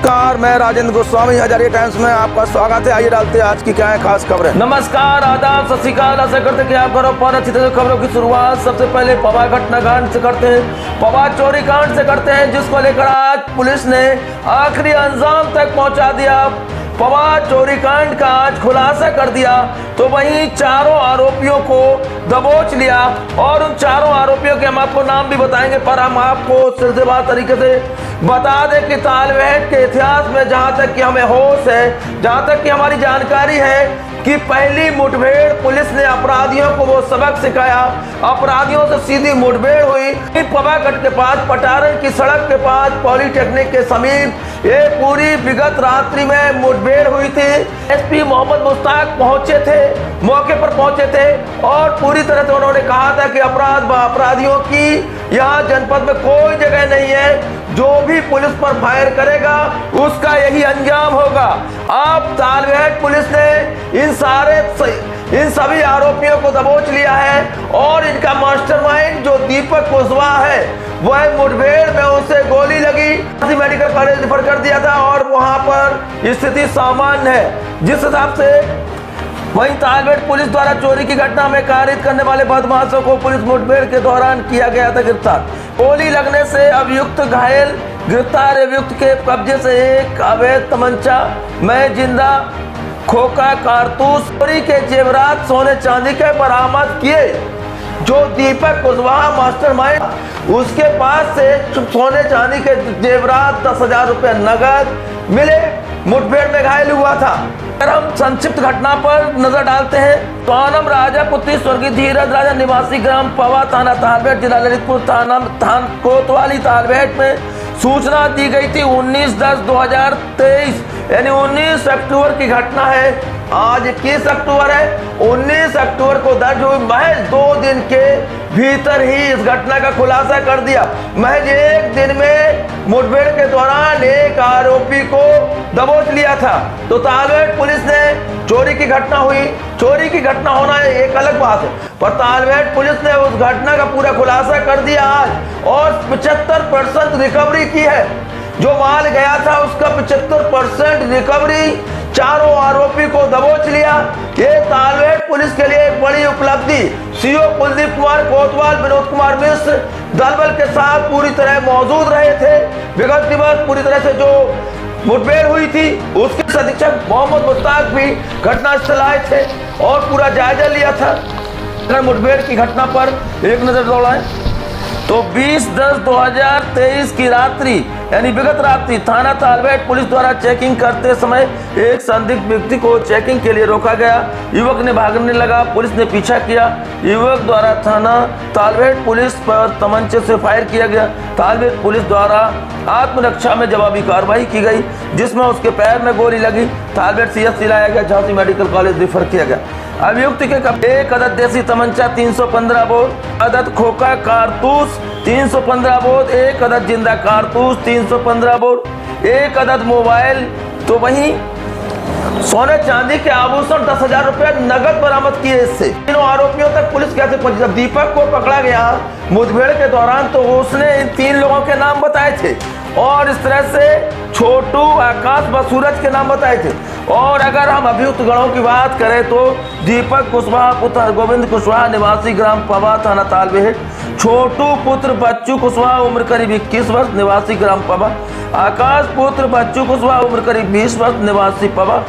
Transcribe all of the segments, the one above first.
नमस्कार, मैं राजेंद्र गोस्वामी हजारिया टाइम्स में आपका स्वागत है। आइए डालते हैं आज की क्या है खास खबरें। नमस्कार, आदाब, सत श्री अकाल। आशा करते कि आप घरों पर अच्छी तरह खबरों की शुरुआत सबसे पहले पवा घटना कांड से करते हैं। पवा चोरी कांड से करते हैं, जिसको लेकर आज पुलिस ने आखिरी अंजाम तक पहुंचा दिया। पवा चोरी कांड का आज खुलासा कर दिया, तो वहीं चारों आरोपियों को दबोच लिया और उन चारों आरोपियों के हम आपको नाम भी बताएंगे, पर हम आपको सिलसिलेवार तरीके से बता दें कि तालबेहट के इतिहास में जहां तक कि हमें होश है, जहां तक कि हमारी जानकारी है कि पहली मुठभेड़ पुलिस ने अपराधियों को वो सबक सिखाया, अपराधियों से सीधी मुठभेड़ हुई पवागढ़ के पास, पटारन की सड़क के पास, पॉलिटेक्निक के समीप ये पूरी विगत रात्रि में मुठभेड़ हुई थी। एसपी मोहम्मद मुश्ताक पहुंचे थे, मौके पर पहुंचे थे और पूरी तरह से उन्होंने कहा था कि अपराधियों की यहाँ जनपद में कोई जगह नहीं है, जो भी पुलिस पर फायर करेगा उसका यही अंजाम होगा। अब तालबेहट पुलिस ने इन सभी आरोपियों को दबोच लिया है और इनका मास्टरमाइंड जो दीपक कुशवाहा है, वह मुठभेड़ में उसे गोली लगी, मेडिकल कॉलेज रेफर कर दिया था और वहां पर स्थिति सामान्य है। जिस हिसाब से वहीं तालबेहट पुलिस द्वारा चोरी की घटना में कारित करने वाले बदमाशों को पुलिस मुठभेड़ के दौरान किया गया था गिरफ्तार। गोली लगने से अभियुक्त घायल, गिरफ्तार अभियुक्त के कब्जे से एक अवैध तमंचा, मैं जिंदा, खोखा, कारतूस, चोरी के जेवरात, सोने चांदी के बरामद किए। जो दीपक कुशवाहा मास्टरमाइंड, उसके पास से सोने चांदी के जेवरात, 10,000 रुपए नगद मिले, मुठभेड़ में घायल हुआ था। अगर हम संक्षिप्त घटना पर नजर डालते हैं तो आनम राजा पुत्री स्वर्गीय धीरज राजा निवासी ग्राम पवा, थाना तालबेहट, जिला ललितपुर, थाना कोतवाली तालबेहट में सूचना दी गई थी 19/10/2023 यानी 19 अक्टूबर की घटना है। आज 21 अक्टूबर है, 19 अक्टूबर को दर्ज हुई। महज 2 दिन के भीतर ही इस घटना का खुलासा कर दिया। महज एक दिन में मुठभेड़ के दौरान एक आरोपी को दबोच लिया था। तो तालबेहट पुलिस ने चोरी की घटना हुई, चोरी की घटना होना एक अलग बात है, पर तालबेहट पुलिस ने उस घटना का पूरा खुलासा कर दिया आज और 75% रिकवरी की है। जो माल गया था उसका 75% रिकवरी, चारों आरोपी को दबोच लिया। ये तालबेहट पुलिस के लिए एक बड़ी उपलब्धि। सीओ कुलदीप कुमार कोतवाल, विनोद कुमार मिश्र दल बल के साथ पूरी तरह मौजूद रहे थे। विगत दिवस पूरी तरह से जो मुठभेड़ हुई थी उसके अधीक्षक मोहम्मद मुश्ताक भी घटनास्थल आए थे और पूरा जायजा लिया था। अगर मुठभेड़ की घटना पर एक नजर दौड़ाएं तो 20/10/2023 की रात्रि यानी विगत रात्रि थाना तालबेहट पुलिस द्वारा चेकिंग करते समय एक संदिग्ध व्यक्ति को चेकिंग के लिए रोका गया। युवक ने भागने लगा, पुलिस ने पीछा किया। युवक द्वारा थाना तालबेहट पुलिस पर तमंचे से फायर किया गया। तालबेहट पुलिस द्वारा आत्मरक्षा में जवाबी कार्रवाई की गई, जिसमें उसके पैर में गोली लगी। तालबेहट सीएचसी लाया गया, झांसी मेडिकल कॉलेज रेफर किया गया। अभियुक्त के एक अदद देसी तमंचा 315 बोर, अदद खोखा कारतूस 315 बोर, एक अदद जिंदा कारतूस 315 बोर, एक अदद मोबाइल, तो वहीं सोने चांदी के आभूषण 10,000 रुपए नगद बरामद किए। इससे तीनों आरोपियों तक पुलिस कैसे पहुंची? जब दीपक को पकड़ा गया मुठभेड़ के दौरान तो उसने इन 3 लोगों के नाम बताए थे और इस तरह से छोटू, आकाश व सूरज के नाम बताए थे। और अगर हम अभियुक्त गणों की बात करें तो दीपक कुशवाहा पुत्र गोविंद कुशवाहा निवासी ग्राम पवा, थाना तालबेहट, छोटू पुत्र बच्चू कुशवाहा उम्र करीब 21 वर्ष निवासी ग्राम पवा, आकाश पुत्र बच्चू कुशवाहा उम्र करीब 20 वर्ष निवासी पवा,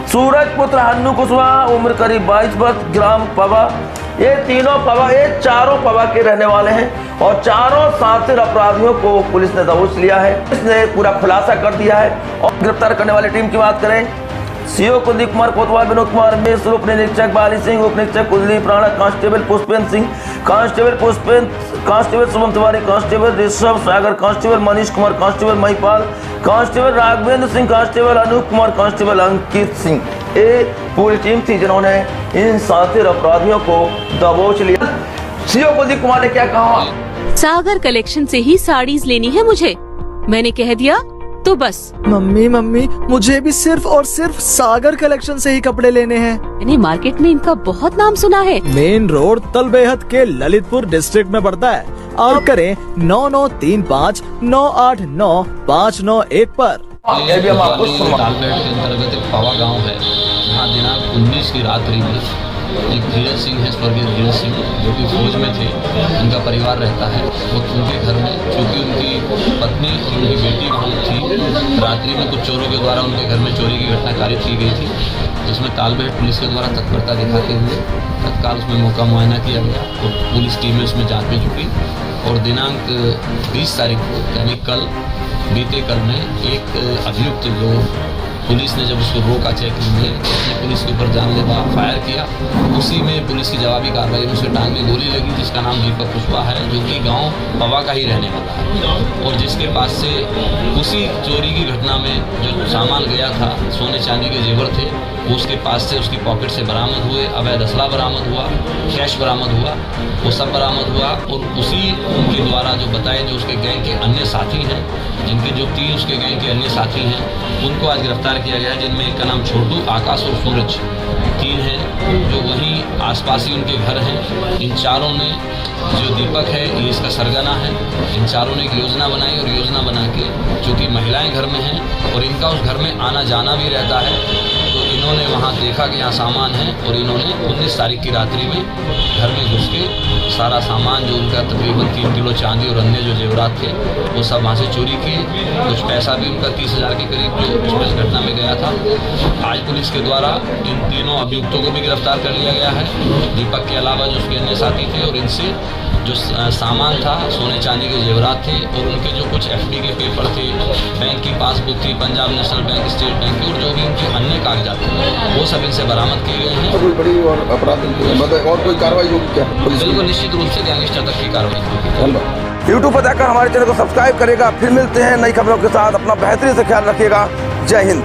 सूरज पुत्र हन्नू कुशवाहा उम्र करीब 22 वर्ष ग्राम पवा। ये तीनों पवा, ये चारों पवा के रहने वाले हैं और चारों शातिर अपराधियों को पुलिस ने दबोच लिया है। इसने पूरा खुलासा कर दिया है। और गिरफ्तार करने वाली टीम की बात करें, सीओ कुलदीप कुमार कोतवाल, विनोद कुमार मिश्र, उप निरीक्षक बाली सिंह, उप निरीक्षक Kuldeep Rana, constable Pushpendra Singh, constable Shubham Tiwari, constable Rishabh Sagar, constable Manish Kumar, constable Mahipal, constable Raghavendra Singh, constable Anup Kumar, constable Ankit Singh. ये पूरी टीम थी जिन्होंने इन शातिर अपराधियों को दबोच लिया। सीओ कुलदीप कुमार ने क्या कहा? सागर कलेक्शन से ही साड़ीज लेनी है मुझे, मैंने कह दिया तो बस। मम्मी मुझे भी सिर्फ और सिर्फ सागर कलेक्शन से ही कपड़े लेने हैं। मैंने मार्केट में इनका बहुत नाम सुना है। मेन रोड तालबेहट के ललितपुर डिस्ट्रिक्ट में पड़ता है। आप करें 9935 989 591 पर। ये भी हम आपको सुना। तालबेट के अंतर्गत एक पवा गांव है, जहां दिनांक 19 की रात्रि में एक धीरज सिंह है, स्वर्गीय धीरज सिंह, जो कि फौज में थे, उनका परिवार रहता है। वो उनके घर में, क्योंकि उनकी पत्नी और उनकी बेटी वहाँ थी, रात्रि में कुछ चोरों के द्वारा उनके घर में चोरी की घटना कारित की गई थी, जिसमें तालबेट पुलिस के द्वारा तत्परता दिखाते हुए तत्काल उसमें मौका मुआयना किया गया और पुलिस टीमें उसमें जाँच में जुटी। और दिनांक 20 तारीख को, यानी कल, बीते कल में एक अभियुक्त जो पुलिस ने जब उसको रोका चेकिंग में, उसने पुलिस के ऊपर जानलेवा फायर किया। उसी में पुलिस की जवाबी कार्रवाई में उसे टांग में गोली लगी, जिसका नाम दीपक कुशवाहा है, जो कि गांव पवा का ही रहने वाला है। और जिसके पास से उसी चोरी की घटना में जो सामान गया था, सोने चांदी के जेवर थे, वो उसके पास से उसकी पॉकेट से बरामद हुए। अवैध असला बरामद हुआ, कैश बरामद हुआ, वो सब बरामद हुआ। और उसी उनके द्वारा जो बताए, जो उसके गैंग के अन्य साथी हैं, जिनके जो 3 उसके गैंग के अन्य साथी हैं, उनको आज गिरफ्तार किया गया है, जिनमें एक का नाम छोटू, आकाश और सूरज, 3 हैं जो वहीं आसपास ही उनके घर हैं। इन चारों ने, जो दीपक है ये इसका सरगना है, इन चारों ने एक योजना बनाई और योजना बना के, चूँकि महिलाएं घर में हैं और इनका उस घर में आना जाना भी रहता है, तो इन्होंने वहाँ देखा कि यहाँ सामान है और इन्होंने 19 तारीख की रात्रि में घर में घुस के सारा सामान, जो उनका तकरीबन 3 किलो चांदी और अन्य जो जेवरात थे, वो सब वहाँ से चोरी किए। कुछ पैसा भी उनका 30,000 के करीब जो इस घटना में गया था। आज पुलिस के द्वारा इन तीनों अभियुक्तों को भी गिरफ्तार कर लिया गया है, दीपक के अलावा जो उसके अन्य साथी थे। और इनसे जो सामान था, सोने चांदी के जेवरात थे और उनके जो कुछ FD के पेपर थे, बैंक की पासबुक थी, Punjab national bank, state bank की, और जो भी उनके अन्य कागजात थे, वो सब इनसे बरामद किए गए हैं। कोई बड़ी और अपराध मतलब और कोई कार्रवाई होगी क्या? बिल्कुल निश्चित रूप से गैंगस्टर तक की कार्रवाई होगी। धन्यवाद। यूट्यूब पर जाकर हमारे चैनल को सब्सक्राइब करेगा। फिर मिलते हैं नई खबरों के साथ। अपना बेहतरीन से ख्याल रखिएगा। जय हिंद।